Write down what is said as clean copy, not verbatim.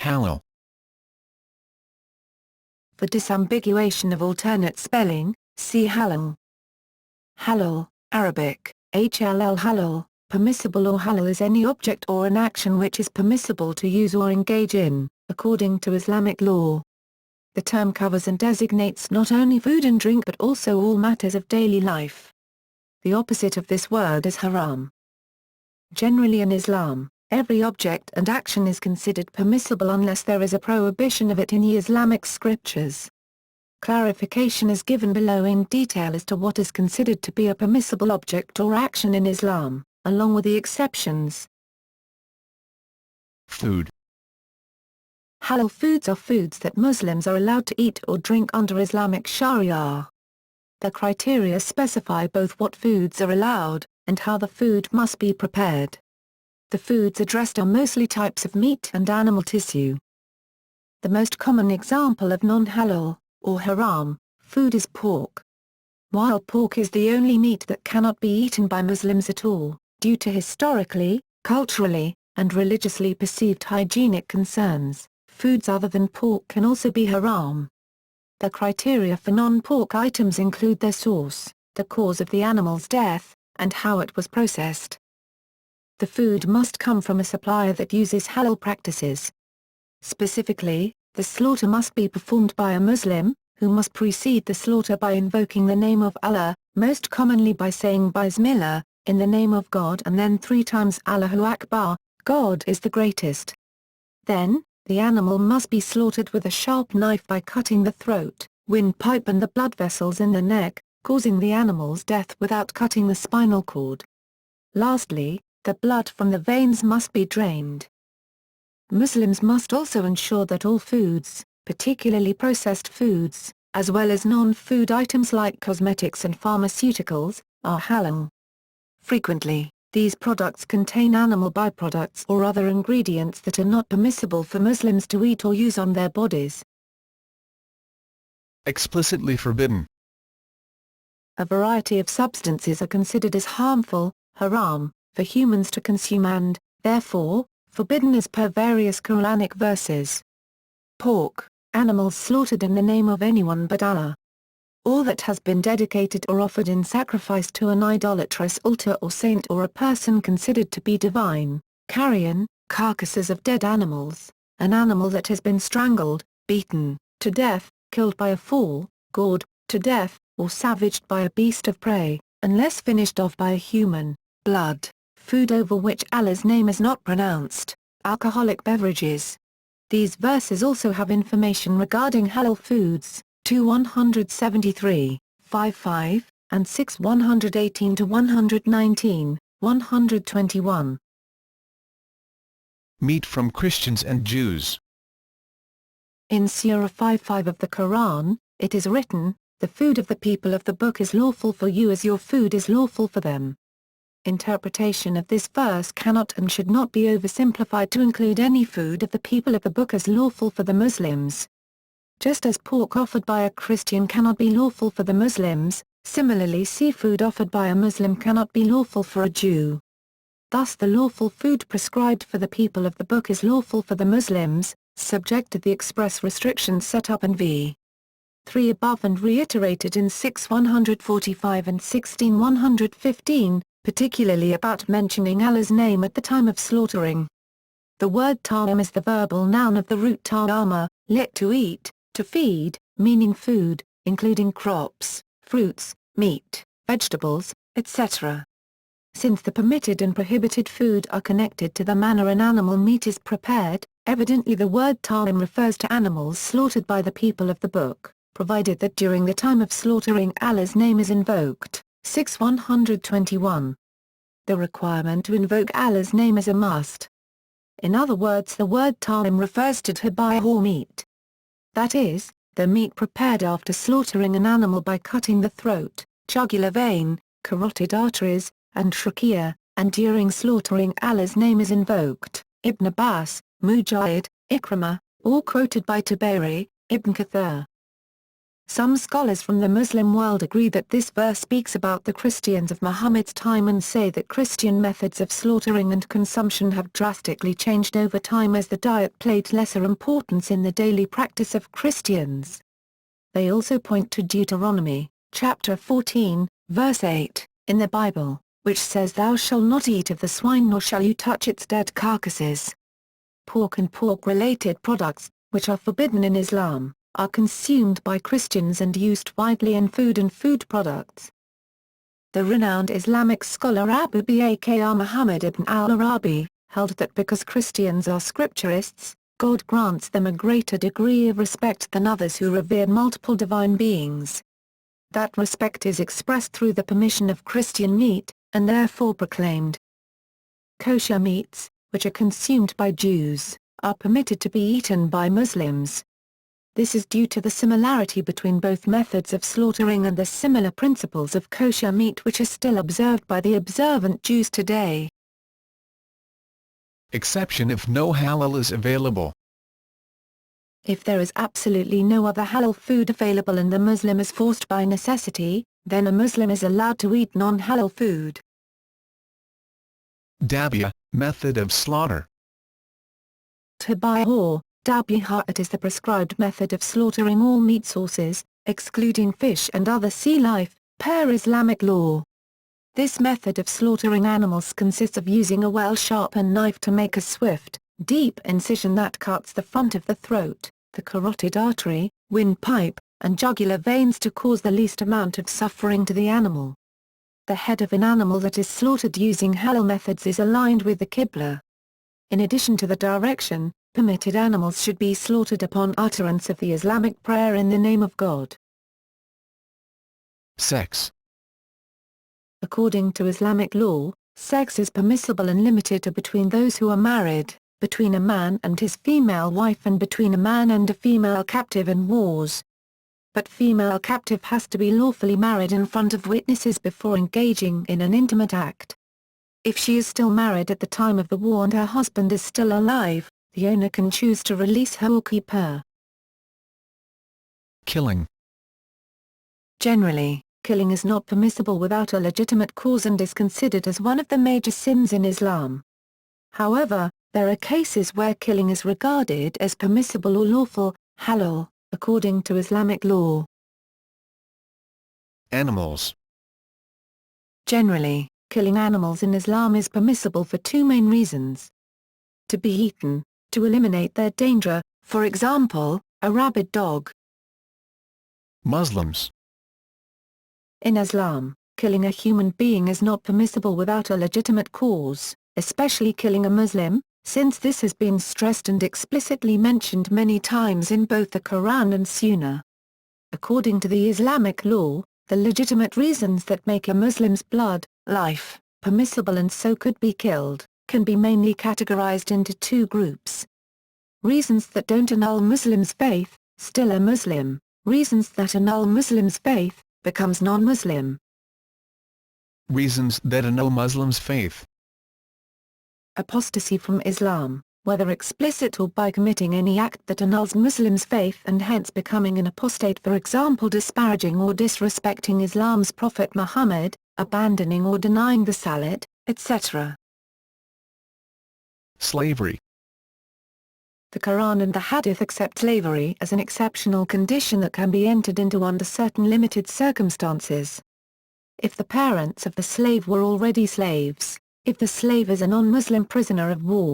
Halal. For disambiguation of alternate spelling, see Halal. Halal, Arabic, HLL halal, permissible or halal is any object or an action which is permissible to use or engage in, according to Islamic law. The term covers and designates not only food and drink but also all matters of daily life. The opposite of this word is haram. Generally in Islam, every object and action is considered permissible unless there is a prohibition of it in the Islamic scriptures. Clarification is given below in detail as to what is considered to be a permissible object or action in Islam, along with the exceptions. Food. Halal foods are foods that Muslims are allowed to eat or drink under Islamic Sharia. The criteria specify both what foods are allowed, and how the food must be prepared. The foods addressed are mostly types of meat and animal tissue. The most common example of non-halal, or haram, food is pork. While pork is the only meat that cannot be eaten by Muslims at all, due to historically, culturally, and religiously perceived hygienic concerns, foods other than pork can also be haram. The criteria for non-pork items include their source, the cause of the animal's death, and how it was processed. The food must come from a supplier that uses halal practices. Specifically, the slaughter must be performed by a Muslim, who must precede the slaughter by invoking the name of Allah, most commonly by saying Bismillah, in the name of God, and then 3 times Allahu Akbar, God is the greatest. Then, the animal must be slaughtered with a sharp knife by cutting the throat, windpipe and the blood vessels in the neck, causing the animal's death without cutting the spinal cord. Lastly, the blood from the veins must be drained. Muslims must also ensure that all foods, particularly processed foods, as well as non-food items like cosmetics and pharmaceuticals, are halal. Frequently, these products contain animal byproducts or other ingredients that are not permissible for Muslims to eat or use on their bodies. Explicitly forbidden. A variety of substances are considered as harmful, haram, for humans to consume and, therefore, forbidden as per various Quranic verses. Pork, animals slaughtered in the name of anyone but Allah. All that has been dedicated or offered in sacrifice to an idolatrous altar or saint or a person considered to be divine, carrion, carcasses of dead animals, an animal that has been strangled, beaten, to death, killed by a fall, gored, to death, or savaged by a beast of prey, unless finished off by a human, blood, food over which Allah's name is not pronounced, alcoholic beverages. These verses also have information regarding halal foods, 2-173, 5-5, and 6-118-119, 121. Meat from Christians and Jews. In Surah 5:5 of the Quran, it is written, "The food of the people of the book is lawful for you as your food is lawful for them." Interpretation of this verse cannot and should not be oversimplified to include any food of the people of the book as lawful for the Muslims. Just as pork offered by a Christian cannot be lawful for the Muslims, similarly seafood offered by a Muslim cannot be lawful for a Jew. Thus the lawful food prescribed for the people of the book is lawful for the Muslims, subject to the express restrictions set up in v. 3 above and reiterated in 6-145 and 16-115, particularly about mentioning Allah's name at the time of slaughtering. The word ta'am is the verbal noun of the root ta'ama, lit to eat, to feed, meaning food, including crops, fruits, meat, vegetables, etc. Since the permitted and prohibited food are connected to the manner an animal meat is prepared, evidently the word ta'am refers to animals slaughtered by the people of the book, provided that during the time of slaughtering Allah's name is invoked. 6-121. The requirement to invoke Allah's name is a must. In other words, the word ta'am refers to tabi'ah or meat. That is, the meat prepared after slaughtering an animal by cutting the throat, jugular vein, carotid arteries, and trachea, and during slaughtering Allah's name is invoked. Ibn Abbas, Mujahid, Ikrimah, all quoted by Tabari, Ibn Kathir. Some scholars from the Muslim world agree that this verse speaks about the Christians of Muhammad's time and say that Christian methods of slaughtering and consumption have drastically changed over time as the diet played lesser importance in the daily practice of Christians. They also point to Deuteronomy, chapter 14, verse 8, in the Bible, which says thou shalt not eat of the swine nor shall you touch its dead carcasses. Pork and pork-related products, which are forbidden in Islam, are consumed by Christians and used widely in food and food products. The renowned Islamic scholar Abu Bakr Muhammad ibn al-Arabi held that because Christians are scripturists, God grants them a greater degree of respect than others who revere multiple divine beings. That respect is expressed through the permission of Christian meat, and therefore proclaimed. Kosher meats, which are consumed by Jews, are permitted to be eaten by Muslims. This is due to the similarity between both methods of slaughtering and the similar principles of kosher meat which are still observed by the observant Jews today. Exception if no halal is available. If there is absolutely no other halal food available and the Muslim is forced by necessity, then a Muslim is allowed to eat non-halal food. Dabya, method of slaughter. Tabaya or Dabihat is the prescribed method of slaughtering all meat sources, excluding fish and other sea life, per Islamic law. This method of slaughtering animals consists of using a well-sharpened knife to make a swift, deep incision that cuts the front of the throat, the carotid artery, windpipe, and jugular veins to cause the least amount of suffering to the animal. The head of an animal that is slaughtered using halal methods is aligned with the Qibla. In addition to the direction, permitted animals should be slaughtered upon utterance of the Islamic prayer in the name of God. Sex. According to Islamic law, sex is permissible and limited to between those who are married, between a man and his female wife and between a man and a female captive in wars. But female captive has to be lawfully married in front of witnesses before engaging in an intimate act. If she is still married at the time of the war and her husband is still alive, the owner can choose to release her or keep her. Killing. Generally, killing is not permissible without a legitimate cause and is considered as one of the major sins in Islam. However, there are cases where killing is regarded as permissible or lawful, halal, according to Islamic law. Animals. Generally, killing animals in Islam is permissible for two main reasons. To be eaten, to eliminate their danger, for example, a rabid dog. Muslims. In Islam, killing a human being is not permissible without a legitimate cause, especially killing a Muslim, since this has been stressed and explicitly mentioned many times in both the Quran and Sunnah. According to the Islamic law, the legitimate reasons that make a Muslim's blood, life, permissible and so could be killed, can be mainly categorized into two groups. Reasons that don't annul Muslims' faith, still a Muslim; reasons that annul Muslims' faith, becomes non-Muslim. Reasons that annul Muslims' faith. Apostasy from Islam, whether explicit or by committing any act that annuls Muslims' faith and hence becoming an apostate, for example disparaging or disrespecting Islam's Prophet Muhammad, abandoning or denying the Salat, etc. Slavery. The Quran and the Hadith accept slavery as an exceptional condition that can be entered into under certain limited circumstances. If the parents of the slave were already slaves, if the slave is a non-Muslim prisoner of war,